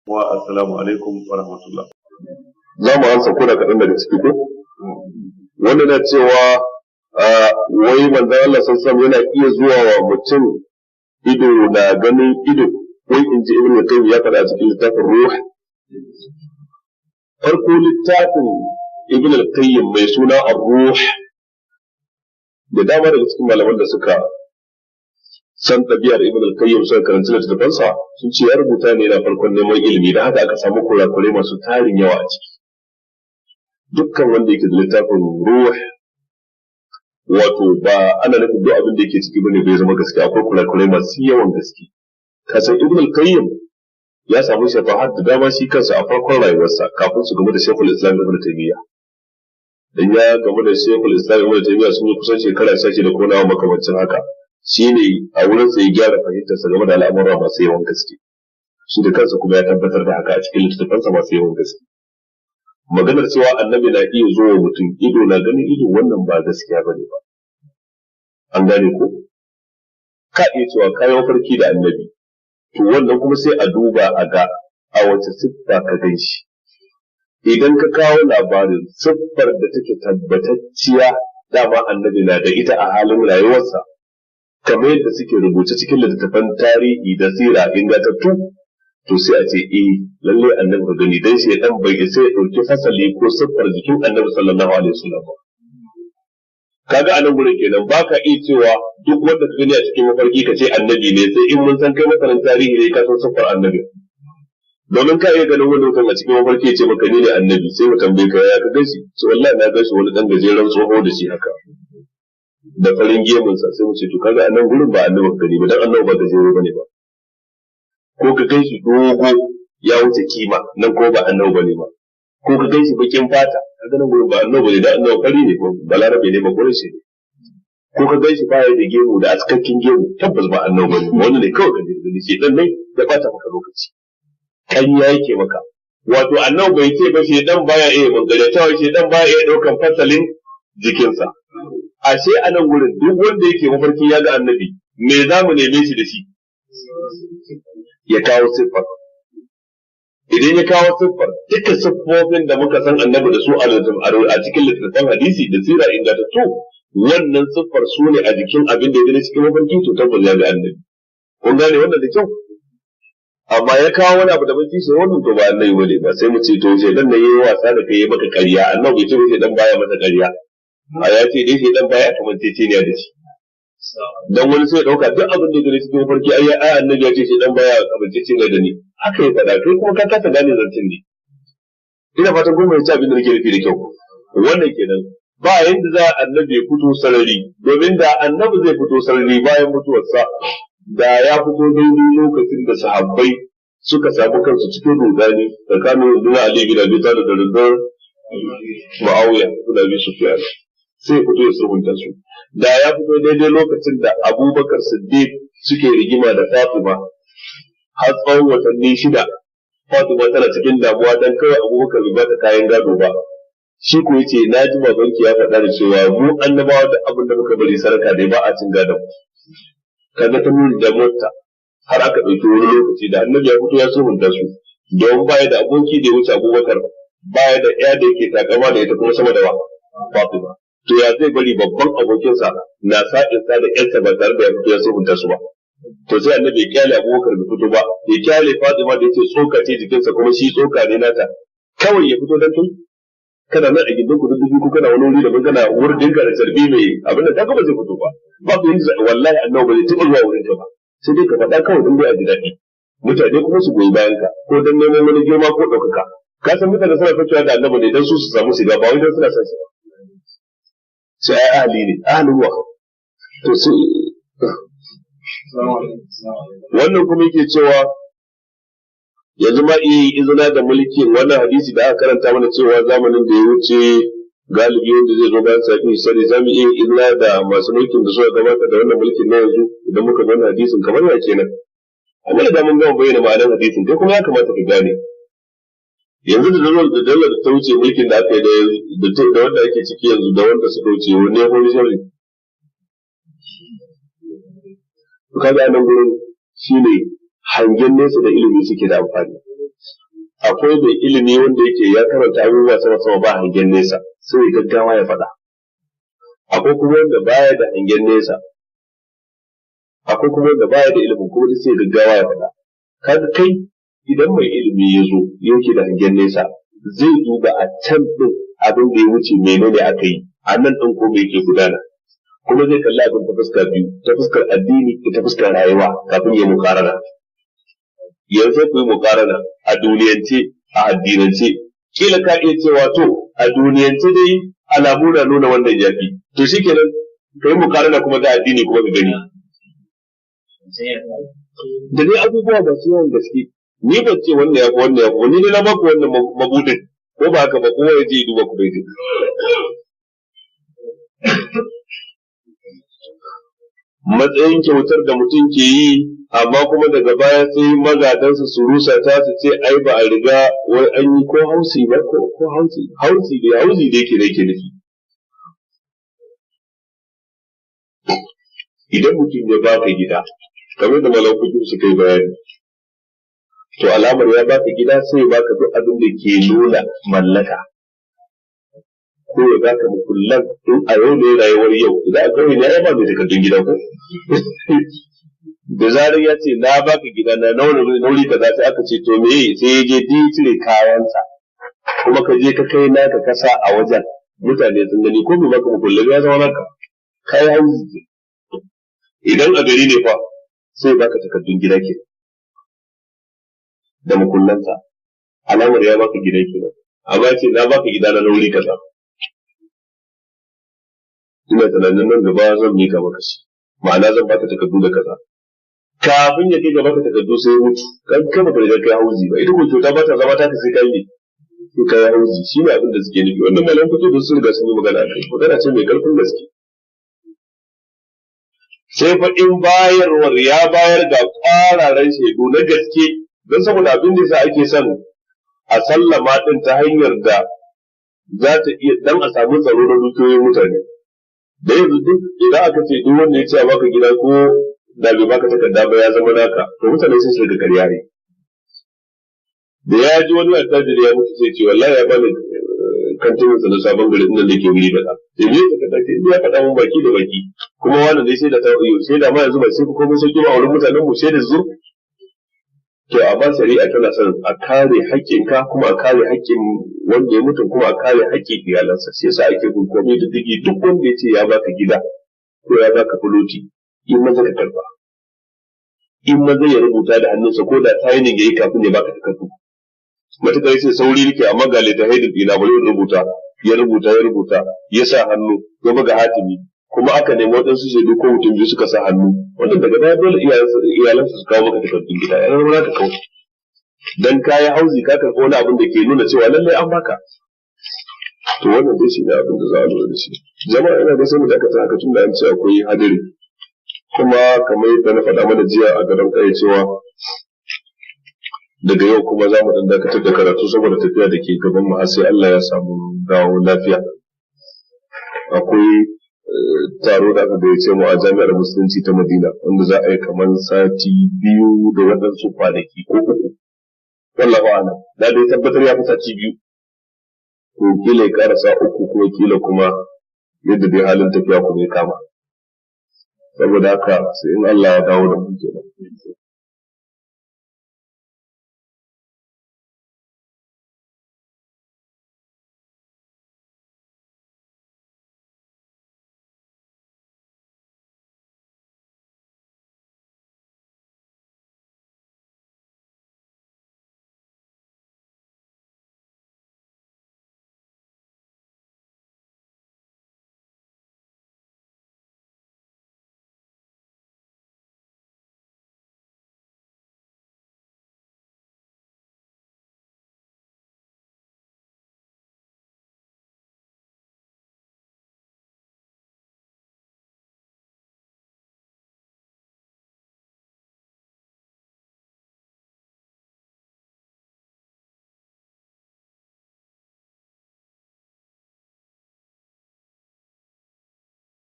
wa assalamu alaikum wa rahmatullah. Za mu ansa kuna kaɗan daga ciki ko? Wanda na cewa wai manzon Allah sallallahu yana iya zuwa wa mutum ido na ganin ido, wai in ji Ibn Qayyim ya faɗa a cikin littafin Ruh. Farko littafin Ibn Qayyim mai suna Ar-Ruh, da dama daga cikin malaman da suka san ɗabi'ar Ibn Qayyim suka karanci littafansa sun ce ya rubuta ne na farkon neman ilimi, da haka aka samu kurakurai masu tarin yawa a ciki. Dukkan wanda yake da littafin Ruh, wato ba ana nufin duk abin da yake ciki bane bai zama gaske, akwai kurakurai masu yawan gaske. Kasan Ibn Qayyim ya samu shafahat da dama shi kansa a farkon rayuwarsa kafin su game da Sheikhul Islam Ibn Taymiyyah. Dan ya game da Sheikhul Islam Ibn Taymiyyah sun yi kusan shekara 16 da konawa makamancin haka. Shi ne a wurin sai gyara fahimtarsa game da al'amura masu yawan gaske. Shi da kansa kuma ya tabbatar da haka a cikin littattafansa masu yawan gaske. Maganar cewa annabi na iya zo wa mutum ido na ganin ido, wannan ba gaskiya bane ba. An gane ko? Ka iya cewa kayan farki da annabi, to wannan kuma sai a duba a ga a wace siffa ka gan shi. Idan ka kawo labarin siffar da take tabbatacciya dama annabi na da ita a halin rayuwarsa, kamar yadda suke rubuce cikin littattafan tarihi da sira ingantattu, to sai a ce lalle annabi ka gani, dan shi dan bai sai ya dauki fasali ko siffar jikin annabi sallallahu alaihi wasallam. Kaga anan gurin kenan baka iya cewa duk wanda ka gani a cikin mafarki ka ce annabi ne, sai in mun san kai masanin tarihi ne ka san siffar annabi. Domin ka iya ganin wani mutum a cikin mafarki ya ce maka ni ne annabi, sai mu tambaye ka ya ka gaishe, to wallahi na gaishe wani dan gajeren tsoho da shi haka da farin gemunsa, sai mu ce to kaga anan gurin ba annabi gani ba, dan annabi ba gajere bane ba. Ko ka gaishe dogo ya wuce kima, nan ko ba annabi bane ba. Ko ka gaishe bakin fata, kaga nan gurin ba annabi bane, dan annabi fari ne ko balarabe ne ba quraishi ne. Ko ka gaishe baya da gemu da askakkin gemu, tabbas ba annabi bane, wannan ne kawai gani shi dan ne ya bata maka lokaci. Kan ya yake maka, wato annabi bai ce ba shedan baya iya mangare ta, shedan baya iya daukan fasalin jikinsa. Ashe a nan gurin duk wanda yake mafarki ya ga annabi, me za mu neme shi da shi? Ya kawo siffar. Idan ya kawo siffar, duka siffofin da muka san annabi da su a cikin littattafan hadisi da sira ingantattu, wannan siffar su ne a jikin abin da ya gani cikin mafarki, to tabbas ya ga annabi. Kun gane wannan da kyau? Amma ya kawo wani abu da mun sai wannan to ba annabi bane ba, sai mu ce to shedan ne yayi wasa da kai ya maka ƙarya, annabi bai ce shedan baya masa ƙarya. A ya ce dai shedan baya kamanceceniya da shi. Dan wani sai ya dauka duk abin da gare cikin mafarki ai annabi ya ce shedan baya kamanceceniya da ni. Haka ya faɗa, kai kuma ka kasa gane zancen ne. Ina fatan kuma ya ci abin da nake nufi da kyau. Wannan kenan ba yanda za annabi ya fito sarari, domin da annabi zai fito sarari bayan mutuwarsa, da ya fito daidai lokacin da sahabbai suka samu kansu cikin rudani tsakanin rundunar Ali bin Abi Talib da rundunar Muawiya bin Abi Sufyan, sai fito ya sulhunta su. Da ya fito daidai lokacin da Abubakar Siddiq suke rigima da Fatima har tsawon watanni 6, Fatima tana cikin damuwa dan kawai Abubakar bai bata kayan gado ba. Shi ko yace na ji babanki ya faɗa da cewa mu annabawa da abin da muka bari saraka dai ba a cin gadon. Kaga ta nuna da mota har aka ɗauki wani lokaci da annabi ya fito ya sulhunta su, don baya da aboki da ya wuce Abubakar, baya da ɗaya da yake takama da ita kuma sama da Fatima. To ya zai bari babban abokinsa na sa'insa da ƴansa ba tare da ya fito ya sulhunta su ba? To sai annabi ya kyale Abubakar bai fito ba, ya kyale Fatima da yake tsoka ce jikinsa kuma shi tsoka ne nata, kawai ya fito dan tun kana nan a gindin ku dubu ko kana wani wuri da kana wurin dinka da sarbi mai abin da ta ba zai fito ba. Ba ku yin wallahi annabi bai taɓa zuwa wurin ka ba, sai dai ka faɗa kawai dan dai a ji daɗi. Mutane kuma su goyi bayan ka ko dan neman wani girma ko ɗaukaka. Ka san mutane suna fitowa da annabi ne dan su samu shiga, ba wai dan suna son shi ba. Sai ai ahli ne, ahlin wa. To sai wannan kuma yake cewa yanzu ma iya izina da mulkin wannan hadisi da aka karanta mana cewa zamanin da ya wuce galibi wanda zai zo bayan safi sani za mu iya izina da masu mulkin da suka gabata da wannan mulkin na yanzu idan muka ga wannan hadisin kamar ya kenan. Amma da mun gama bayyana ma'anar hadisin kai kuma ya kamata ka gane yanzu da dalar da ta wuce mulkin da aka yi da wanda ake ciki yanzu da wanda suka wuce wani ya kone sharri. Kaga nan gurin shine hangen nesa da ilimi suke da amfani. akwai da ilimi wanda yake ya karanta abubuwa sama sama ba hangen nesa sai ya gaggawa ya faɗa. Akwai kuma wanda baya da hangen nesa, akwai kuma wanda baya da ilimin kuma sai ya gaggawa ya faɗa. Kaga kai idan mai ilimi ya zo yake da hangen nesa zai duba a can din abin da ya wuce menene aka yi a nan din ko me yake gudana, kuma zai kalli abin ta fuskar biyu, ta fuskar addini da ta fuskar rayuwa kafin ya mukarana. Yanzu ku yi mukarana a duniyance a addinance, kila ka iya cewa to a duniyance dai alamu na nuna wannan yafi, to shikenan ka yi mukarana kuma da addini kuma ka gani. Da dai abubuwa ba su yawan gaske, ni ban ce wannan ya fi wannan ya fi, ni ne na baku wannan mabudin, ko ba haka ba kowa ya je duba ku bai dai. Matsayin kyautar da mutum ke yi amma kuma daga baya sai magadansa su rusa ta su ce ai ba a riga wai an yi ko hausi ba ko hausi da yake da yake nufi. Idan mutum ya baka gida kamar da malakutu suka yi bayani, to alamar ya baka gida sai ya baka duk abin da ke nuna mallaka, ko ya baka mukullan in a yau ne rayuwar yau idan a kawai ne ya ba mai takardun gida ko da zarar ya ce na baka gida na nauri kaza sai aka ce to me sai ya je cire kayansa kuma ka je ka kai naka kasa a wajen mutane sun gani ko bai baka mukullan ya zama naka kai hauzi. Idan a gari ne fa sai baka takardun gida ke da mukullansa alamar ya baka gida ke amma ce na baka gida na nauri kaza, ina tunanin nan gaba zan mika maka shi, ma'ana zan baka takardu da kaza. Kafin ya kai ga baka takardu sai ya mutu, kan kama ka riga kai hauzi ba, ita ko kyauta ba ta zama ta sai kai ne sai kai hauzi, shi ne abin da suke nufi. Wannan malam fito da sun riga sun yi magana a kai, magana ce mai karfin gaske. Sai fa in bayarwar ya bayar ga ƙwararren shaidu na gaske, don saboda abin da yasa ake son a sallama din ta hanyar da za ta iya dan a samu tsaro na dukiyoyin mutane. Da yanzu duk idan aka ce duk wanda ya ce a baka gida ko da bai baka takarda ba ya zama naka, to mutane sun shiga ƙarya ne. Da ya ji wani attajiri ya mutu sai ce wallahi ya bani kantin sa na sabon gari inda nake wuri kaza, sai ne takarda ce ya faɗa mun baki da baki, kuma wannan dai sai da sai da ma yanzu ba sai komai sauki ba a wurin mutanen mu sai da zu. To amma shari'a tana son a kare haƙƙinka kuma a kare haƙƙin wanda ya mutu kuma a kare haƙƙin iyalansa, sai yasa ake bin komai da digi duk wanda ya ce ya baka gida ko ya baka fuloti in maza ka karba, in maza ya rubuta da hannunsa ko da signing yayi kafin ya baka takardu. Matuƙar yace sauri nake amma ga leta haidin ina bari ya rubuta ya sa hannu ya buga hatimi kuma aka nemi waɗansu shaidu ko mutum biyu suka sa hannu, wannan daga baya dole iyalansa su kawo maka takardun gida ya zama ka kawo dan kayi hauzi ka karɓo wani abin da ke nuna cewa lallai an baka. To wannan dai shi ne abin da za a lura da shi. Jama'a ina da sai mu dakata haka tun da an ce akwai hadari, kuma kamar yadda na faɗa mana jiya a garin kai cewa daga yau kuma za mu dan dakatar da karatu saboda tafiya da ke gaban mu har sai Allah ya samu dawo lafiya. Akwai taro da aka gayyace mu a jami'ar musulunci ta Madina wanda za a yi kamar sati biyu da waɗansu kwanaki ko uku. Wallahu a'lam. Da dai tabbatar ya fi sati biyu. Ko kila ya karasa uku ko kila kuma yadda dai halin tafiya kuma ya kama. Saboda haka sai in Allah ya dawo da mu kenan.